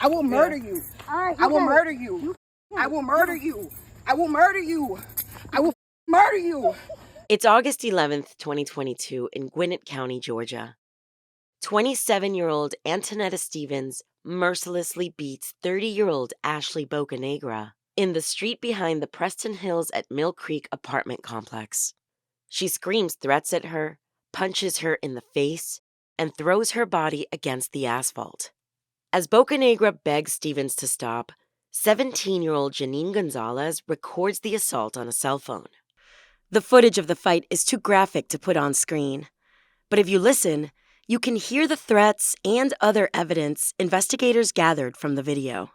I will murder you. I will murder you. I will murder you. I will murder you. I will murder you. It's August 11th, 2022 in Gwinnett County, Georgia. 27-year-old Antonetta Stevens mercilessly beats 30-year-old Ashley Bocanegra in the street behind the Preston Hills at Mill Creek apartment complex. She screams threats at her, punches her in the face, and throws her body against the asphalt. As Bocanegra begs Stevens to stop, 17-year-old Janine Gonzalez records the assault on a cell phone. The footage of the fight is too graphic to put on screen, but if you listen, you can hear the threats and other evidence investigators gathered from the video.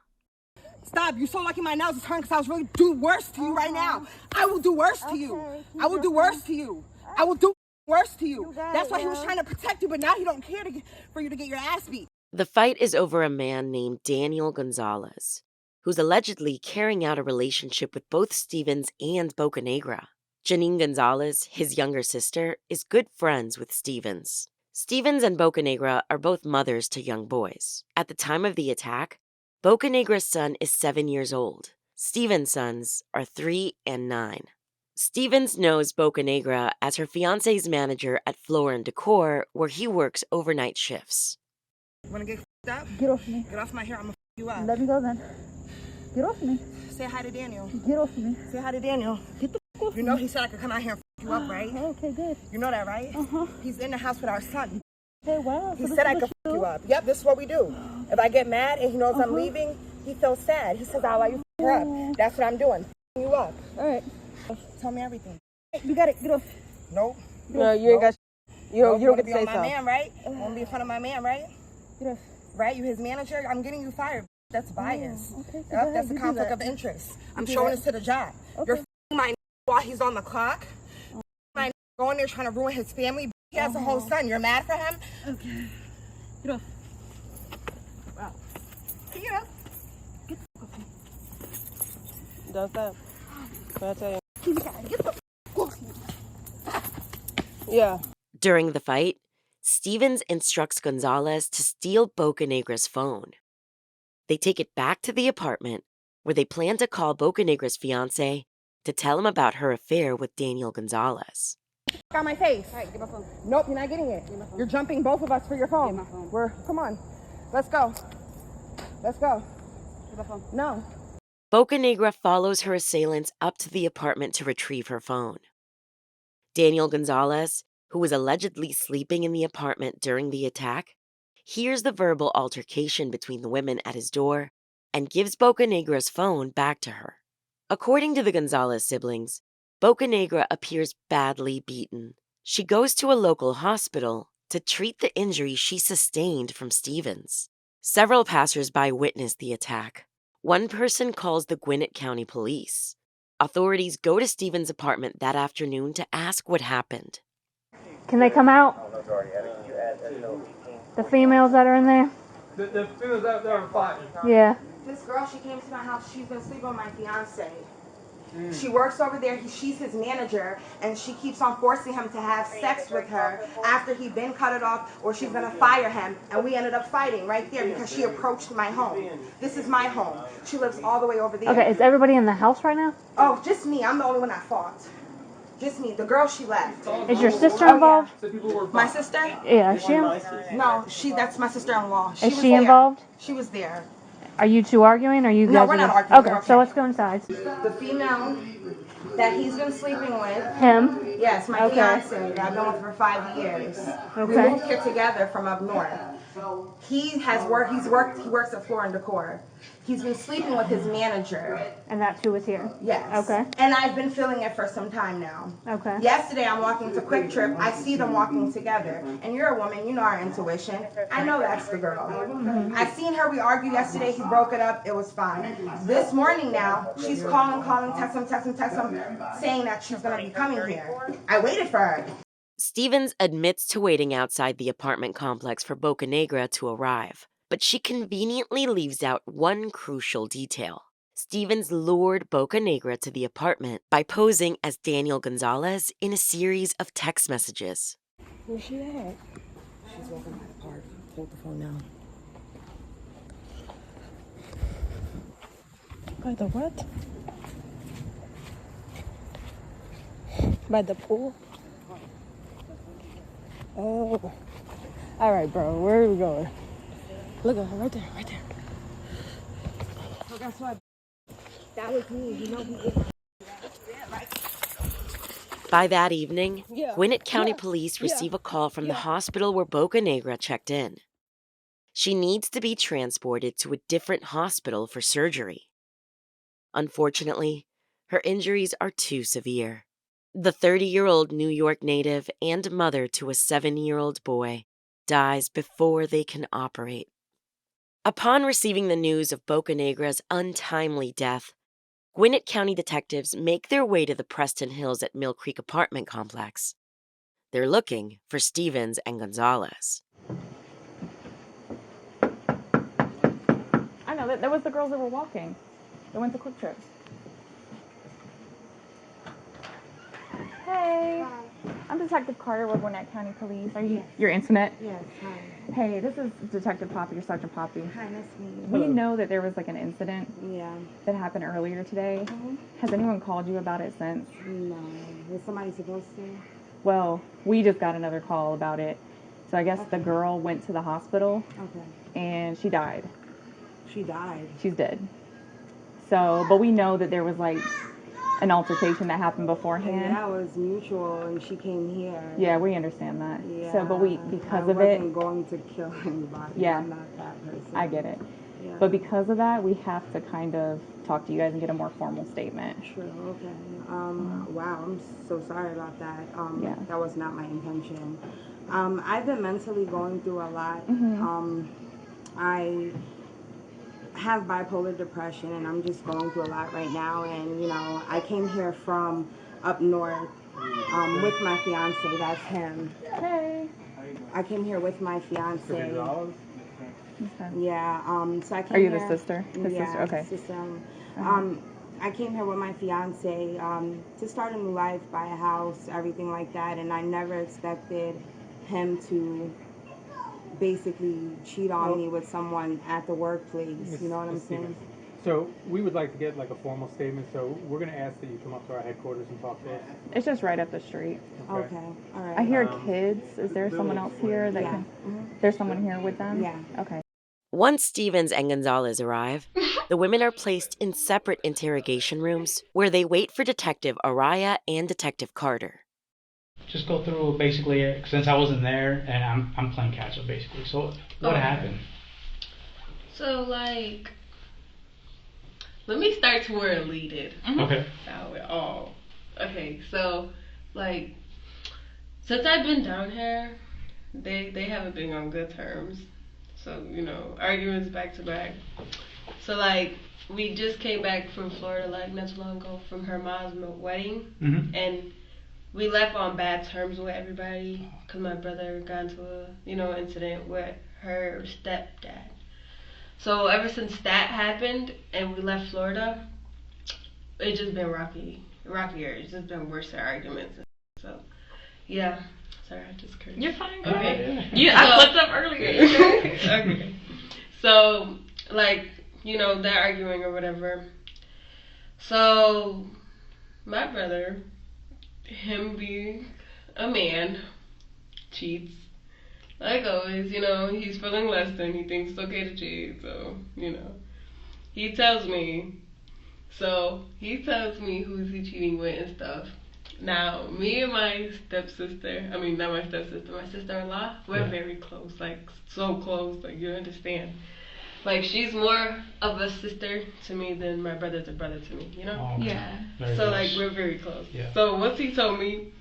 Stop. You're so lucky my nails is hurting because I was really do worse to you right now. I will do worse to you. I will do worse to you. I will do worse to you. That's why he was trying to protect you, but now he don't care for you to get your ass beat. The fight is over a man named Daniel Gonzalez, who's allegedly carrying out a relationship with both Stevens and Bocanegra. Janine Gonzalez, his younger sister, is good friends with Stevens. Stevens and Bocanegra are both mothers to young boys. At the time of the attack, Bocanegra's son is 7 years old. Stevens' sons are 3 and 9. Stevens knows Bocanegra as her fiancé's manager at Floor & Decor, where he works overnight shifts. Wanna get up? Get off me. Get off my hair, I'm gonna you up. Let me go then. Get off me. Say hi to Daniel. Get off me. Say hi to Daniel. Get the f off You know he said I could come out here and you up, right? Okay, good. You know that, right? Uh-huh. He's in the house with our son. Hey, wow. He said I could you up. Yep, this is what we do. If I get mad and he knows I'm leaving, he feels sad. He says, I'll let you her up. That's what I'm doing. You up. All right. Tell me everything. You got it. Get off. Nope. No, you ain't got. You don't get to be say on my so. man, right? You wanna be in front of my man, right? Get off. Right? You his manager? I'm getting you fired. That's bias. Okay, so Yep, that's a conflict of interest. I'm showing this to the job. You're f***ing my while he's on the clock. My going there trying to ruin his family. He has a whole son. You're mad for him? Okay. Get off. Wow. Get up. Get the f off me. Does that? Can I tell you? Get the f off me. Yeah. During the fight, Stevens instructs Gonzalez to steal Bocanegra's phone. They take it back to the apartment, where they plan to call Bocanegra's fiancé to tell him about her affair with Daniel Gonzalez. Got my face. All right, get my phone. Nope, you're not getting it. You're jumping both of us for your phone. Get my phone. Come on. Let's go. Let's go. Get my phone. No. Bocanegra follows her assailants up to the apartment to retrieve her phone. Daniel Gonzalez, who was allegedly sleeping in the apartment during the attack, hears the verbal altercation between the women at his door and gives Bocanegra's phone back to her. According to the Gonzalez siblings, Bocanegra appears badly beaten. She goes to a local hospital to treat the injury she sustained from Stevens. Several passersby witnessed the attack. One person calls the Gwinnett County Police. Authorities go to Stevens' apartment that afternoon to ask what happened. Can they come out? The females that are in there? The females that are fighting. Yeah. This girl, she came to my house. She's been sleeping with my fiance. She works over there. She's his manager, and she keeps on forcing him to have sex with her after he'd been cut it off, or she's gonna fire him. And we ended up fighting right there because she approached my home. This is my home. She lives all the way over there. Okay, is everybody in the house right now? Oh, just me. I'm the only one at fault. Just me. The girl, she left. Is your sister involved? My sister? Yeah, is she? No, that's my sister-in-law. Is she involved? She was there. Are you two arguing? Or you guys? No, we're not arguing. Okay, so let's go inside. The female that he's been sleeping with. Him? Yes, my Okay. fiance that I've been with for 5 years. We Okay. moved here together from up north. He works at Floor & Decor. He's been sleeping with his manager. And that's who was here? Yes. Okay. And I've been feeling it for some time now. Okay. Yesterday I'm walking to Quick Trip. I see them walking together. And you're a woman, you know our intuition. I know that's the girl. I seen her, we argued yesterday, he broke it up, it was fine. This morning now, she's calling, text him, saying that she's gonna be coming here. I waited for her. Stevens admits to waiting outside the apartment complex for Bocanegra to arrive, but she conveniently leaves out one crucial detail. Stevens lured Bocanegra to the apartment by posing as Daniel Gonzalez in a series of text messages. Where's she at? She's walking by the park. Hold the phone now. By the what? By the pool? Oh. Alright, bro. Where are we going? Look at her right there, right there. So guess what? That was me. You know who did. By that evening, Yeah. Gwinnett County Yeah. Police Yeah. receive a call from the Yeah. hospital where Bocanegra checked in. She needs to be transported to a different hospital for surgery. Unfortunately, her injuries are too severe. The 30-year-old New York native and mother to a 7-year-old boy dies before they can operate. Upon receiving the news of Bocanegra's untimely death, Gwinnett County detectives make their way to the Preston Hills at Mill Creek apartment complex. They're looking for Stevens and Gonzalez. I know, that was the girls that were walking. They went to Quick Trip. Hey. Hi. I'm Detective Carter with Gwinnett County Police. Are you Yes. your internet? Yes, hi. Hey, this is Detective Poppy or Sergeant Poppy. Hi, nice to meet you. We know that there was like an incident Yeah. that happened earlier today. Has anyone called you about it since? No. Was somebody supposed to? Well, we just got another call about it. So I guess the girl went to the hospital Okay. and she died. She died. She's dead. So, but we know that there was like an altercation that happened beforehand. And that was mutual, and she came here. Yeah, we understand that. Yeah. So, but because of I it, wasn't going to kill anybody. Yeah. I'm not that person. I get it. Yeah. But because of that, we have to kind of talk to you guys and get a more formal statement. True. Okay. Wow. I'm so sorry about that. Yeah. That was not my intention. I've been mentally going through a lot. Mm-hmm. I have bipolar depression, and I'm just going through a lot right now. And you know, I came here from up north with my fiance. That's him. Hey. I came here with my fiance. Okay. Yeah. So I came Are you here, the sister? His yeah, sister? Okay. Sister. Uh-huh. I came here with my fiance to start a new life, buy a house, everything like that, and I never expected him to basically cheat on me with someone at the workplace. You know what I'm saying? So we would like to get like a formal statement. So we're going to ask that you come up to our headquarters and talk to us. It's just right up the street. Okay. All right. I hear kids. Is there someone else here that Yeah. can? There's someone here with them? Yeah. Okay. Once Stevens and Gonzalez arrive, the women are placed in separate interrogation rooms where they wait for Detective Araya and Detective Carter. Just go through basically, since I wasn't there and I'm playing catch up basically. So what happened? So like, let me start to where it leaded. Okay. How it all. Okay, so like, since I've been down here, they haven't been on good terms. So you know, arguments back to back. So like, we just came back from Florida like not too long ago from her mom's wedding, and we left on bad terms with everybody because my brother got into a incident with her stepdad. So ever since that happened and we left Florida, it's just been rockier. It's just been worse arguments. So yeah, sorry, I just cursed. You're fine. Okay. I flipped up earlier. Okay. So like they're arguing or whatever. So my brother, him being a man, cheats. Like always, he's feeling less than, he thinks it's okay to cheat, so, he tells me. So, he tells me who's he cheating with and stuff. Now, me and my stepsister, I mean, not my stepsister, my sister-in-law, we're very close, like, so close, like, you understand. Like, she's more of a sister to me than my brother's a brother to me, you know? Oh, okay. Yeah. Very So, close. like, we're very close. Yeah. So, once he told me,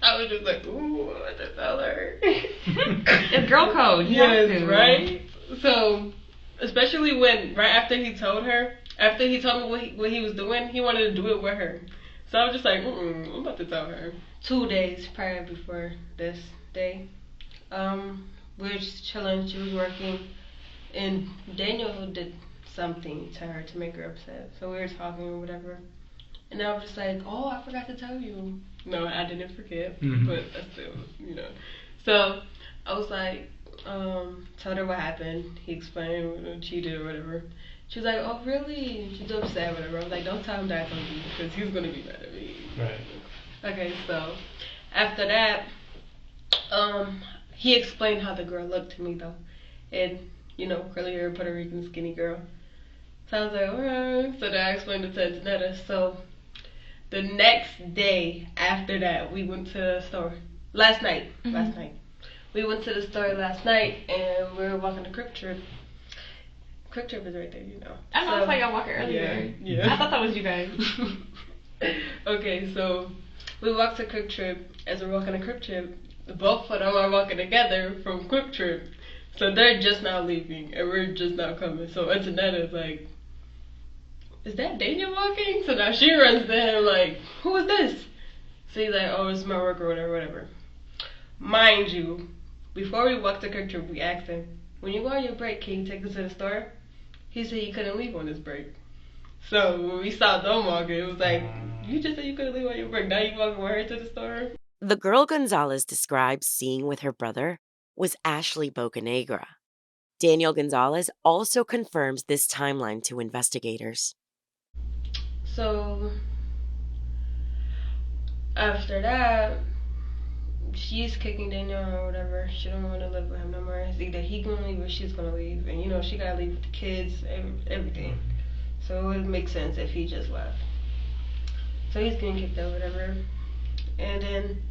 I was just like, ooh, I want to tell her. It's girl code. You have Yes, to. right? So, especially when, right after he told me what he was doing, he wanted to do it with her. So I was just like, I'm about to tell her. 2 days prior before this day, we were just chilling, she was working, and Daniel did something to her to make her upset. So we were talking or whatever. And I was just like, oh, I forgot to tell you. No, I didn't forget, but I still, So I was like, told her what happened. He explained what she did or whatever. She was like, "Oh, really?" She's upset, whatever. I was like, "Don't tell him that I told you, because he's gonna be mad at me." Right. Okay, so after that, he explained how the girl looked to me though, and curly hair, Puerto Rican, skinny girl. So I was like, alright. So then I explained it to Antonetta. So the next day after that, we went to the store. Last night. We went to the store last night, and we were walking the Quick Trip. Quick Trip is right there, I know, I saw y'all walking earlier. Yeah. I thought that was you guys. Okay, so we walked to Quick Trip. As we're walking to Quick Trip, both of them are walking together from Quick Trip. So they're just now leaving, and we're just now coming. So Antonetta's like, "Is that Daniel walking?" So now she runs to him like, "Who is this?" So he's like, "Oh, it's my worker," whatever. Mind you, before we walked to Quick Trip, we asked him, "When you go on your break, can you take us to the store?" He said he couldn't leave on his break. So when we saw them walking, it was like, "You just said you couldn't leave on your break. Now you walking with her to the store?" The girl Gonzalez describes seeing with her brother was Ashley Bocanegra. Daniel Gonzalez also confirms this timeline to investigators. So after that, she's kicking Daniel or whatever. She don't want to live with him no more. It's either he gonna leave or she's gonna leave, and she gotta leave with the kids, everything. So it would make sense if he just left. So he's getting kicked out, whatever. And then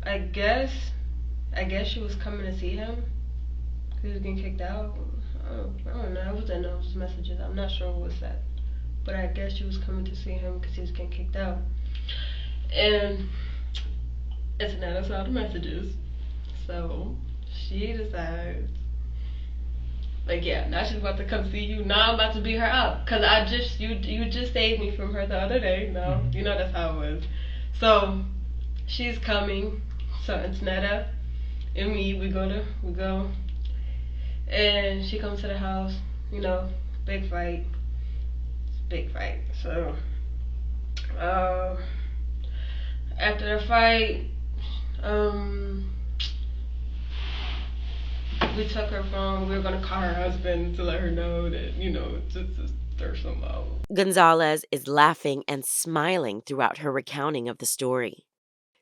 I guess she was coming to see him. He was getting kicked out. I don't know. I was in those messages. I'm not sure what was that. But I guess she was coming to see him because he was getting kicked out. And Antonetta saw the messages. So she decides, like, yeah, now she's about to come see you. Now I'm about to beat her up. Because you just saved me from her the other day. No, that's how it was. So she's coming. So Antonetta and me, we go. And she comes to the house, big fight. So, after the fight, we took her phone. We were gonna call her husband to let her know that, to stir some out. Gonzalez is laughing and smiling throughout her recounting of the story.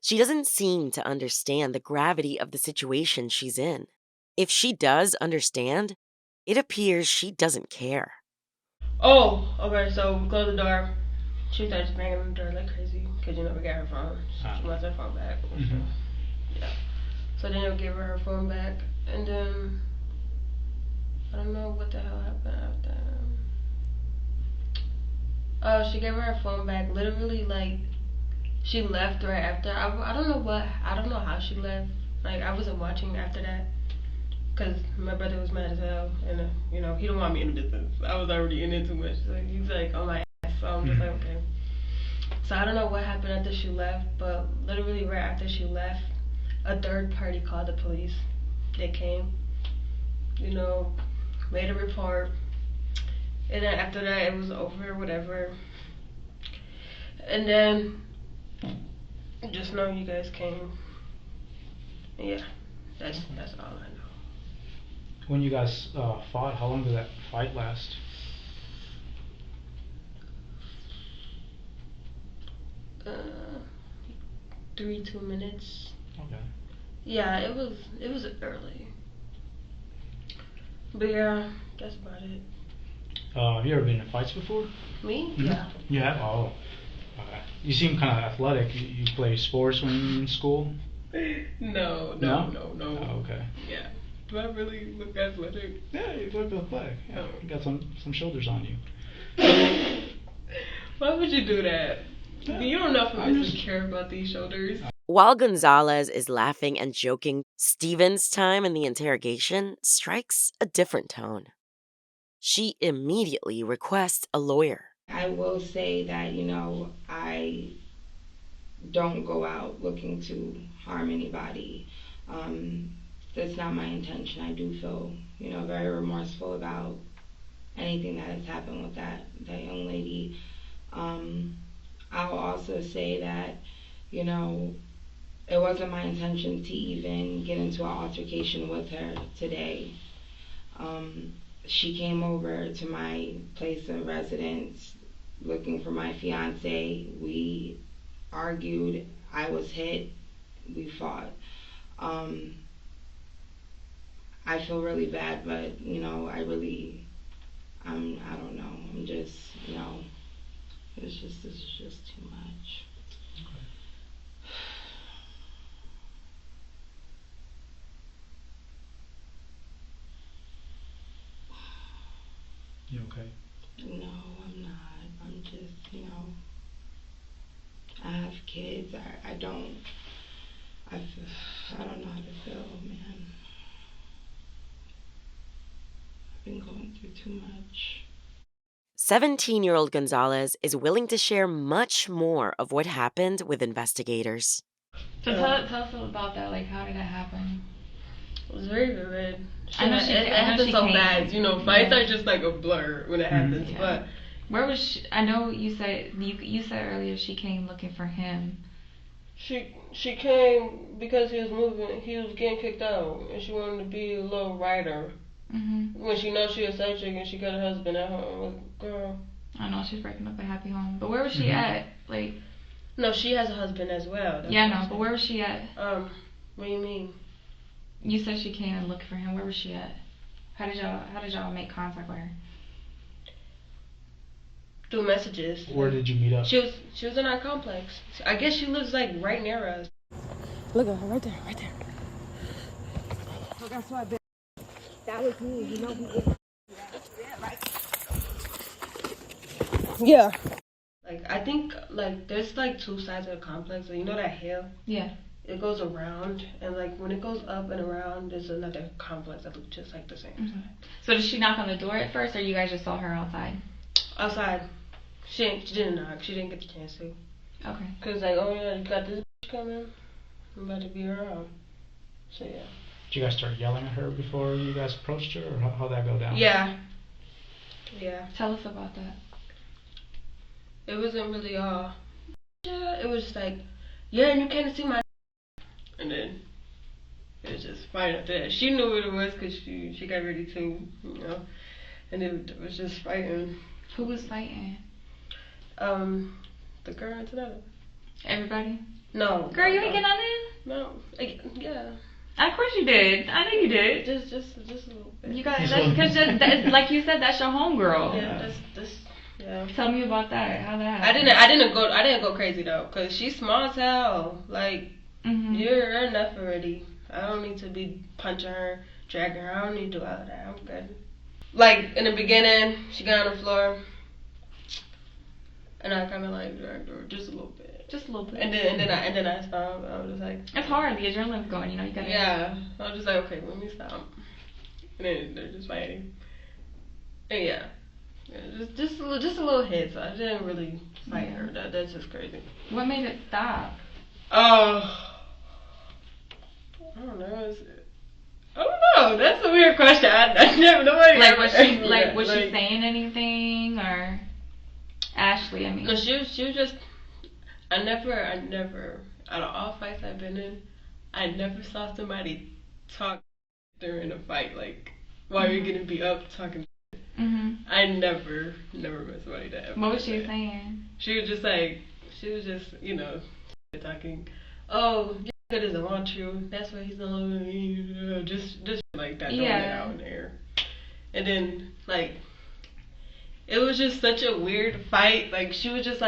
She doesn't seem to understand the gravity of the situation she's in. If she does understand, it appears she doesn't care. Oh, okay, so we closed the door. She started banging on the door like crazy because, we got her phone. She wants her phone back. Mm-hmm. Yeah. So then they'll give her phone back. And then, I don't know what the hell happened after. She gave her phone back. Literally, like, she left right after. I don't know how she left. Like, I wasn't watching after that. Because my brother was mad as hell, and he don't want me in the business. I was already in it too much. So he's like on my ass, so I'm just like, okay. So I don't know what happened after she left, but literally right after she left, a third party called the police. They came, made a report, and then after that it was over, whatever. And then just know you guys came. And yeah, that's all I know. When you guys fought, how long did that fight last? 2 minutes. Okay. Yeah, it was early. But yeah, that's about it. Have you ever been in fights before? Me? Mm-hmm. Yeah. You have? Oh. Okay. You seem kind of athletic. You play sports when you're in school? No. Oh, okay. Yeah. Do I really look athletic? Yeah, you look athletic. Yeah. Oh. You got some shoulders on you. Why would you do that? Yeah. You don't know if I'm insecure about these shoulders. While Gonzalez is laughing and joking, Stevens' time in the interrogation strikes a different tone. She immediately requests a lawyer. I will say that, I don't go out looking to harm anybody. That's not my intention. I do feel, very remorseful about anything that has happened with that young lady. I'll also say that, it wasn't my intention to even get into an altercation with her today. She came over to my place of residence looking for my fiance. We argued. I was hit. We fought. I feel really bad, but you know, I don't know. I'm just, you know, this is just too much. You okay? No, I'm not. I'm just, you know, I have kids. I don't know how to feel, man. I've been going through too much. 17-year-old Gonzalez is willing to share much more of what happened with investigators. So tell us about that. Like, how did that happen? It was very vivid. I know It happened so came. fast. You know, fights are just like a blur when it happens. Yeah. But where was she? I know you said earlier she came looking for him. she came because he was getting kicked out, and she wanted to be a little writer. Mm-hmm. When she knows she a side chick and she got a husband at home, like, girl. I know she's breaking up a happy home, but where was she at? Like, no, she has a husband as well. Yeah, I know, but where was she at? What do you mean? You said she came and looked for him. Where was she at? How did y'all make contact with her? Through messages. Where did you meet up? She was in our complex. I guess she lives like right near us. Look at her right there, right there. So that's why that was me, you know. Yeah. Like, I think like there's like two sides of the complex. So you know that hill? Yeah. It goes around, and like when it goes up and around, there's another complex that looks just like the same side. So did she knock on the door at first, or you guys just saw her outside? Outside. She didn't knock. She didn't get the chance to. Okay. Cause like, oh yeah, you got this bitch coming. I'm about to be around. So yeah. Did you guys start yelling at her before you guys approached her, or how'd that go down? Yeah. Yeah. Tell us about that. It wasn't really yeah, it was just like, yeah, and you can't see my and then it was just fine after that. She knew what it was because she got ready to, you know, and it was just fighting. Who was fighting? The girl and Antonetta. Everybody? No. Girl, you ain't get on in? No. Yeah. Of course you did. I know you did. Just a little bit. You got that's like you said, that's your homegirl. Yeah. Yeah. Tell me about that. How that happened. I didn't go crazy though, cause she's small as hell. Like, you're enough already. I don't need to be punching her, dragging her. I don't need to do all of that. I'm good. Like in the beginning, she got on the floor, and I kind of like dragged her just a little bit. Just a little bit. And then I stopped. I was just like, it's hard. The adrenaline's going. You know, you gotta. Yeah. I was just like, okay, let me stop. And then they're just fighting. And yeah, just a little hit. So I didn't really fight her. That's just crazy. What made it stop? I don't know. I don't know. That's a weird question. I never know. Like, was she saying anything, or Ashley? I mean, no, she was just. I never. Out of all fights I've been in, I never saw somebody talk during a fight. Like, while you're gonna be up talking. I never met somebody that. What was she saying? She was just, you know, talking. Oh, that doesn't want you. That's why he's not loving me. Just like that, throwing it out in there. And then like, it was just such a weird fight. Like she just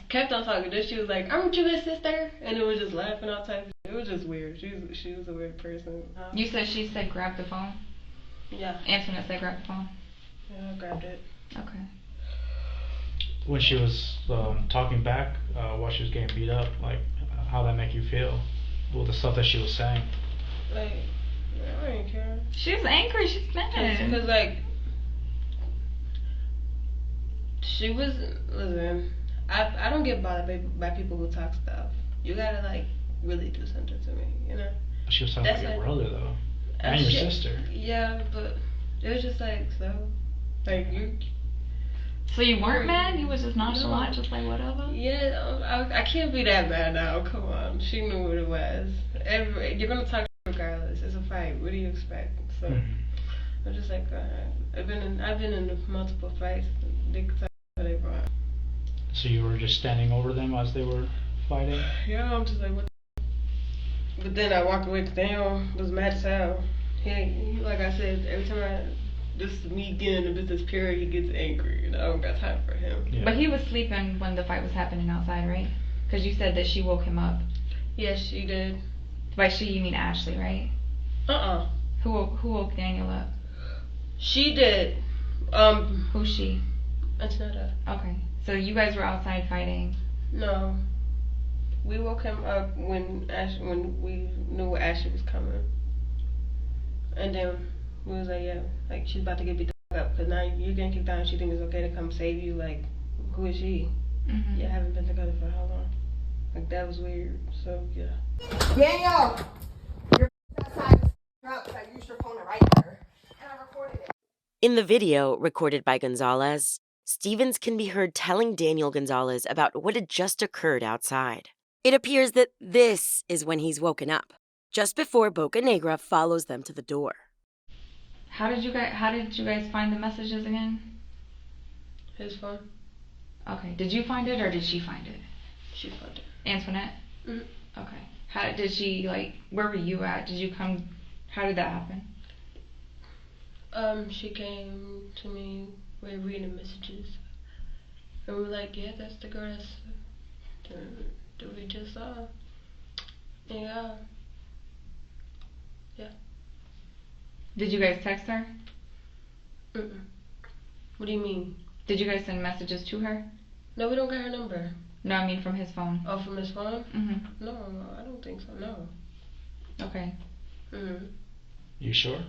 kept on talking. Then she was like, "Aren't you his sister?" And it was just laughing all types. It was just weird. She was a weird person. You said she said grab the phone. Yeah. Antonetta said grab the phone. Yeah, I grabbed it. Okay. When she was talking back while she was getting beat up, like how that make you feel with the stuff that she was saying? Like, I didn't care. She was angry. She's mad. Because like, she was listen. I don't get bothered by people who talk stuff. You gotta like really do something to me, you know. She was talking about your brother though, and your sister. Yeah, but it was just like so, like So you weren't mad? You was just nonchalant, just like whatever? Yeah, I can't be that mad now. Come on. She knew what it was. You're going to talk regardless. It's a fight. What do you expect? So I'm just like, I've been in multiple fights. They could talk whatever. So you were just standing over them as they were fighting? Yeah, I'm just like, what? But then I walked away because Daniel was mad as hell. He, like I said, every time this is me getting into business period, he gets angry, and I don't got time for him. Yeah. But he was sleeping when the fight was happening outside, right? Because you said that she woke him up. Yes, she did. By she, you mean Ashley, right? Who woke Daniel up? She did. Who's she? Antonetta. Okay. So you guys were outside fighting? No. We woke him up when we knew Ashley was coming. And then we was like, yeah, like she's about to get beat up because now you're getting kicked out and she thinks it's okay to come save you. Like, who is she? Yeah, I haven't been together for how long? Like, that was weird. So, yeah. Daniel! You're outside because I used your phone to write her. And I recorded it. In the video recorded by Gonzalez, Stevens can be heard telling Daniel Gonzalez about what had just occurred outside. It appears that this is when he's woken up, just before Bocanegra follows them to the door. How did you guys find the messages again? His phone. Okay. Did you find it or did she find it? She found it. Antoinette? Mm-hmm. Okay. How did she, like, where were you at? Did you come, how did that happen? She came to me, we were reading messages. And we were like, yeah, that's the girl that we just saw. Yeah. Yeah. Did you guys text her? What do you mean? Did you guys send messages to her? No, we don't got her number. No, I mean from his phone. Oh, from his phone? No, I don't think so, no. Okay. You sure?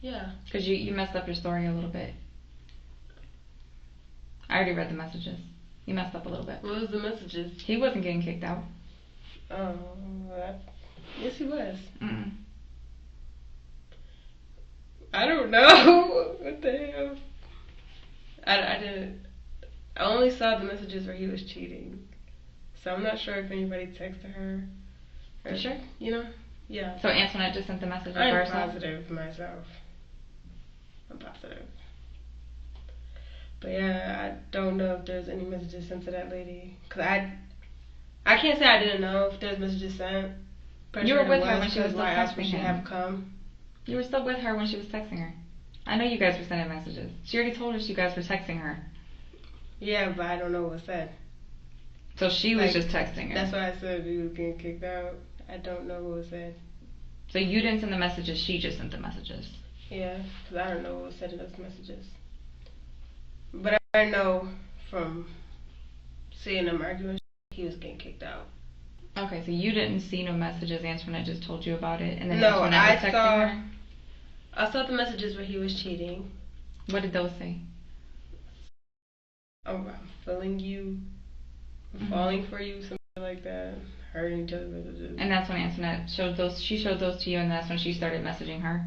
Yeah. Because you messed up your story a little bit. I already read the messages. You messed up a little bit. What was the messages? He wasn't getting kicked out. Oh, yes he was. I don't know. What the hell? I didn't. I only saw the messages where he was cheating. So I'm not sure if anybody texted her. You sure? You know? Yeah. So Antoinette just sent the messages I'm herself? positive myself. I'm positive. But yeah, I don't know if there's any messages sent to that lady. Because I can't say I didn't know if there's messages sent. You were with her when she was still texting texting him. Have come. You were still with her when she was texting her. I know you guys were sending messages. She already told us you guys were texting her. Yeah, but I don't know what was said. So she was just texting her. That's why I said you was getting kicked out. I don't know what was said. So you didn't send the messages, she just sent the messages. Yeah, because I don't know what was said in those messages. But I know from seeing them arguing, he was getting kicked out. Okay, so you didn't see no messages. Antoinette just told you about it, and then no, Antoinette was texting her? I saw the messages where he was cheating. What did those say? Oh, I'm feeling you, I'm falling for you, something like that. Hurting each other's messages. And that's when Antoinette showed those. She showed those to you, and that's when she started messaging her.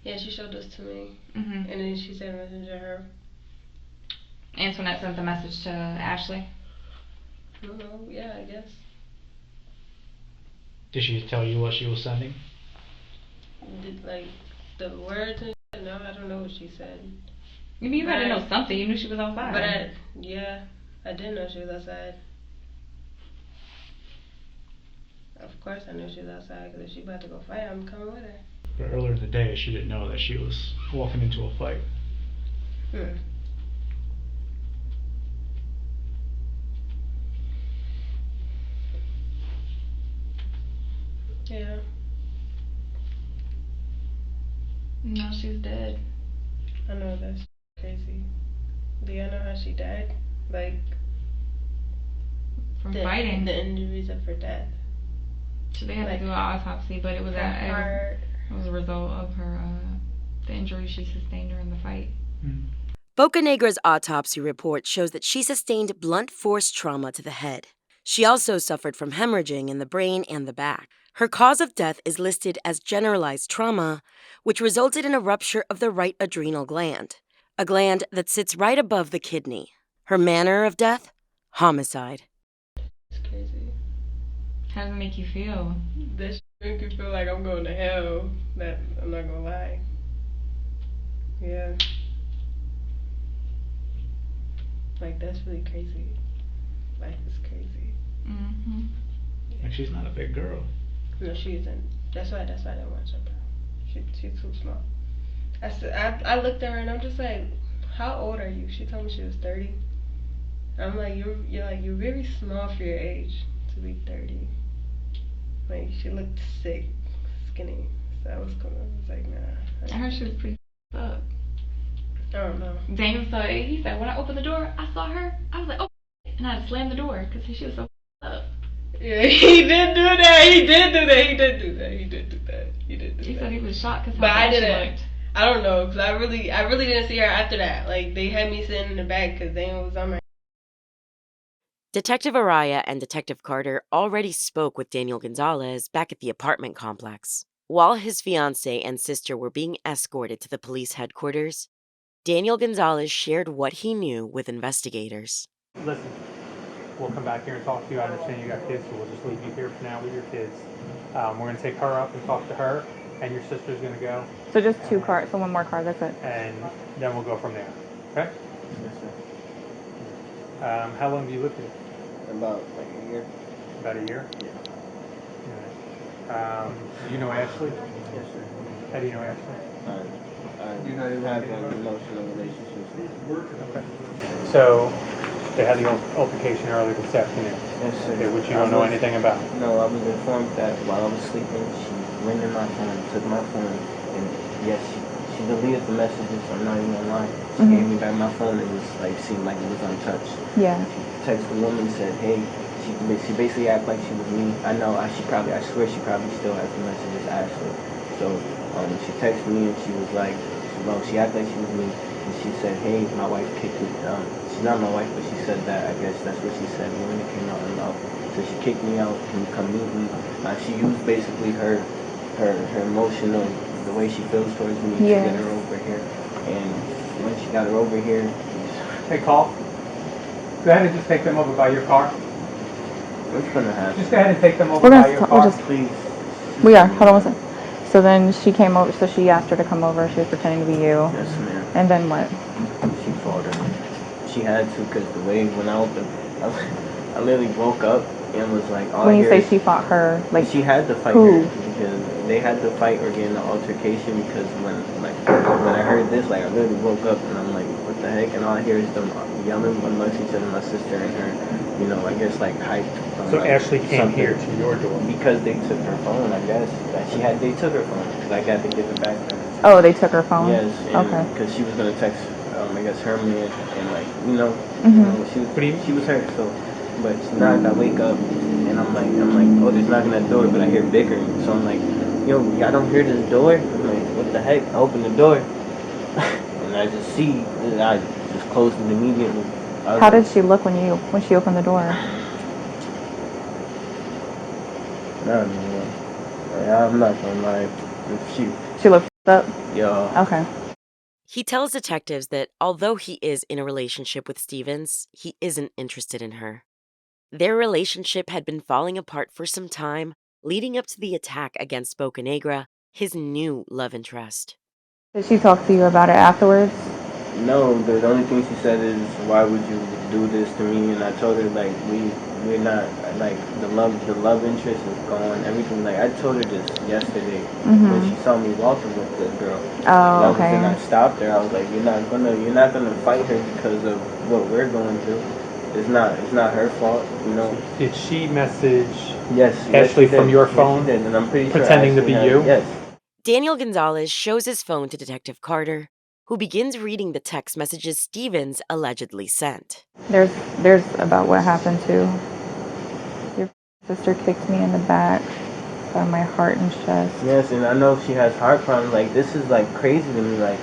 Yeah, she showed those to me, and then she sent a message to her. Antoinette sent the message to Ashley. No, yeah, I guess. Did she tell you what she was sending? Like the words and shit? No, I don't know what she said. You mean you had to know something? You knew she was outside. But I didn't know she was outside. Of course I knew she was outside, because if she about to go fight, I'm coming with her. But earlier in the day, she didn't know that she was walking into a fight. Yeah. No, she's dead. I know, that's crazy. Do you know how she died? Like, from fighting. The injuries of her death. So they had to do an autopsy, but it was a result of her the injury she sustained during the fight. Bocanegra's autopsy report shows that she sustained blunt force trauma to the head. She also suffered from hemorrhaging in the brain and the back. Her cause of death is listed as generalized trauma, which resulted in a rupture of the right adrenal gland. a gland that sits right above the kidney. Her manner of death? Homicide. It's crazy. How does it make you feel? This shit make me feel like I'm going to hell. That I'm not gonna lie. Yeah. Like, that's really crazy. Life is crazy. Mm-hmm. And she's not a big girl. No, she isn't. That's why I didn't watch her. She's too small. I looked at her and I'm just like, how old are you? She told me she was 30. I'm like, you're very small for your age to be 30. Like, she looked sick, skinny. So I was cool. I was like, nah. I heard she was pretty up. I don't know. Daniel saw it. He said, when I opened the door, I saw her. I was like, oh, and I slammed the door because she was so up. Yeah, he did do that. He did do that. He said he was shocked because but how I bad she didn't. looked. I don't know, because I really didn't see her after that. Like, they had me sitting in the back because Daniel was on my. Detective Araya and Detective Carter already spoke with Daniel Gonzalez back at the apartment complex. While his fiancée and sister were being escorted to the police headquarters, Daniel Gonzalez shared what he knew with investigators. Listen, we'll come back here and talk to you. I understand you got kids, so we'll just leave you here for now with your kids. We're going to take her up and talk to her, and your sister's going to go. So just 2 cars, so 1 more car, that's it. And then we'll go from there. Okay? Yes, sir. How long do you live here? About like a year. About a year? Yeah. Do you know Ashley? Yes, sir. How do you know Ashley? I have emotional relationships with her. Okay. So, they had the altercation earlier this afternoon. Yes, sir. Okay, which you don't know anything about. No, I was informed that while I was sleeping, she went in my phone, took my phone, and yes, she deleted the messages. I'm not even gonna lie. She gave me back my phone. It was like seemed like it was untouched. Yeah. She texted the woman, said, "Hey." She basically acted like she was me. I know. I swear she probably still has the messages, Ashley. So she texted me and she was like, she acted like she was me, and she said, "Hey, my wife kicked me." She's not my wife, but she said that. I guess that's what she said when it came out in love. So she kicked me out. Can you come meet me? She used basically her emotional, the way she feels towards me to get her over here. And when she got her over here, Hey, Call. Go ahead and just take them over by your car. what's gonna happen? Just go ahead and take them over by your car. Please. We are. Hold on one second. So then she came over. So she asked her to come over. She was pretending to be you. Yes, ma'am. And then what? She fought her. She had to, because the way when I opened, I literally woke up and was like, when you say she fought her, like she had to fight her because they had to fight or get in an altercation. Because when I heard this, like I literally woke up and I'm like, what the heck? And all I hear is them yelling amongst each other, my sister and her. You know, I guess like hyped. So like Ashley came here to your door because they took her phone. I guess they took her phone because I got to give it back to her. Oh, they took her phone. Yes. Okay. Because she was gonna text, I guess her man, and like she was hurt. So, but now I wake up and I'm like, oh, there's knocking at the door, but I hear bickering. So I'm like, yo, I don't hear this door. I'm like, what the heck? I open the door and I just see, I just closed it immediately. How did she look when she opened the door? No, I'm not gonna lie. She looked up? Yeah. Okay. He tells detectives that although he is in a relationship with Stevens, he isn't interested in her. Their relationship had been falling apart for some time, leading up to the attack against Bocanegra, his new love interest. Did she talk to you about it afterwards? No, the only thing she said is, why would you do this to me? And I told her, like, we're not, like, the love interest is gone, everything. Like, I told her this yesterday when she saw me walking with the girl. Oh, okay. And I stopped her. I was like, you're not gonna fight her because of what we're going through. It's not her fault, you know. Did she message Ashley from your phone? Yes, she did, and I'm pretty pretending sure to be you? Yes. Daniel Gonzalez shows his phone to Detective Carter, who begins reading the text messages Stevens allegedly sent. There's about what happened too. Your sister kicked me in the back by my heart and chest. Yes, and I know she has heart problems. Like, this is like crazy to me. Like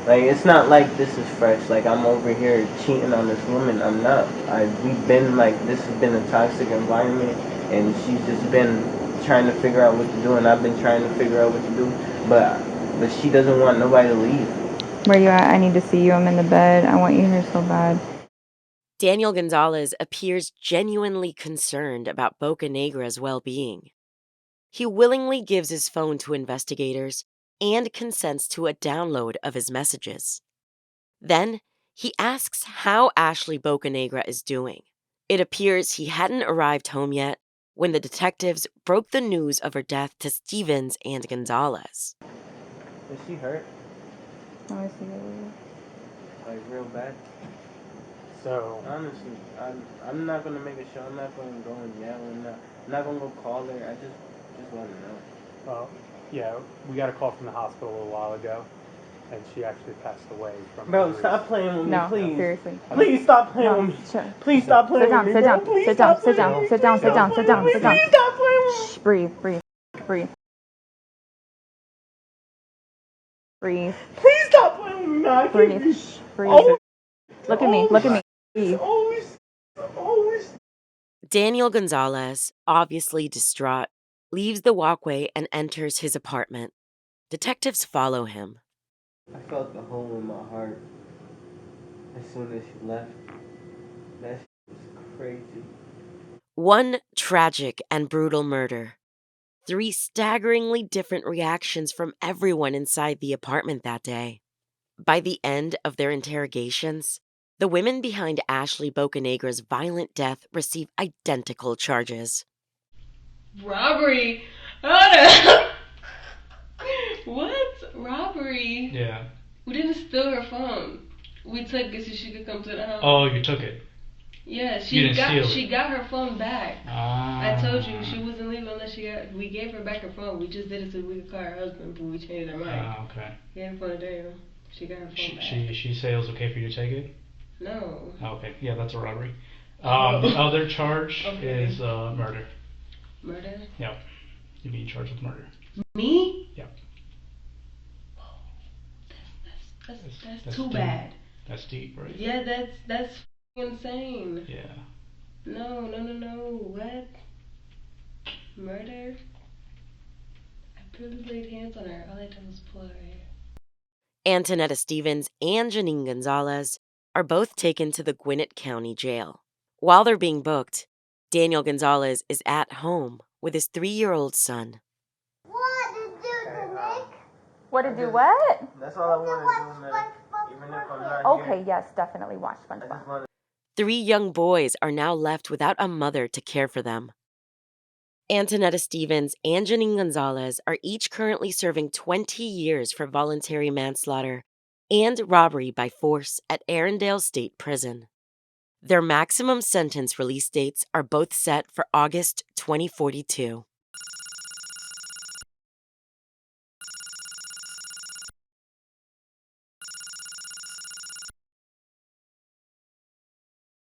it's not like this is fresh. Like, I'm over here cheating on this woman. I'm not. We've been like, this has been a toxic environment, and she's just been trying to figure out what to do, and I've been trying to figure out what to do, but she doesn't want nobody to leave. Where you at? I need to see you. I'm in the bed. I want you here so bad. Daniel Gonzalez appears genuinely concerned about Bocanegra's well-being. He willingly gives his phone to investigators and consents to a download of his messages. Then, he asks how Ashley Bocanegra is doing. It appears he hadn't arrived home yet when the detectives broke the news of her death to Stevens and Gonzalez. Is she hurt? Let me see you. Like real bad? So, Honestly, I'm not gonna make a show. I'm not gonna go and yell. I'm not gonna go call her. I just want to know. well, yeah, we got a call from the hospital a little while ago, and she actually passed away from Bro, injuries. stop playing with me, No, please. seriously. Please stop playing No, with me. sure. Please stop playing with me. Sit down, bro. Please sit stop down, sit playing down, with sit me. down, Please sit down, stop sit down, playing sit down, with me. sit down. Please stop playing with me. Shh, breathe, breathe, breathe. Breathe, Please stop playing with me, man. I can't breathe, breathe. Oh, Look at me, look at me. Breathe. always. Daniel Gonzalez, obviously distraught, leaves the walkway and enters his apartment. Detectives follow him. I felt the hole in my heart as soon as she left. That was crazy. One tragic and brutal murder. 3 staggeringly different reactions from everyone inside the apartment that day. By the end of their interrogations, the women behind Ashley Bocanegra's violent death receive identical charges. Robbery? Hold up. What? Robbery? Yeah. We didn't steal her phone. We took it so she could come to the house. Oh, you took it. Yeah, You didn't steal it. she got her phone back. Ah. I told you she wasn't leaving unless we gave her back her phone. We just did it so we could call her husband, but we changed our mind. Ah, okay. He had her phone today. She got her phone back. She said it was okay for you to take it? No. Oh, okay. Yeah, that's a robbery. The other charge is murder. Murder? Yep. You're being charged with murder. Me? Yep. That's too bad. That's deep, right? Yeah, that's insane. Yeah. No. What? Murder? I barely laid hands on her. All I did was pull her hair. Antonetta Stevens and Janine Gonzalez are both taken to the Gwinnett County Jail. While they're being booked, Daniel Gonzalez is at home with his 3-year-old son. What to do what? That's all I want to do, man. Even if I'm not Okay, yes, definitely watch I SpongeBob. just want 3 young boys are now left without a mother to care for them. Antonetta Stevens and Janine Gonzalez are each currently serving 20 years for voluntary manslaughter and robbery by force at Arendelle State Prison. Their maximum sentence release dates are both set for August 2042.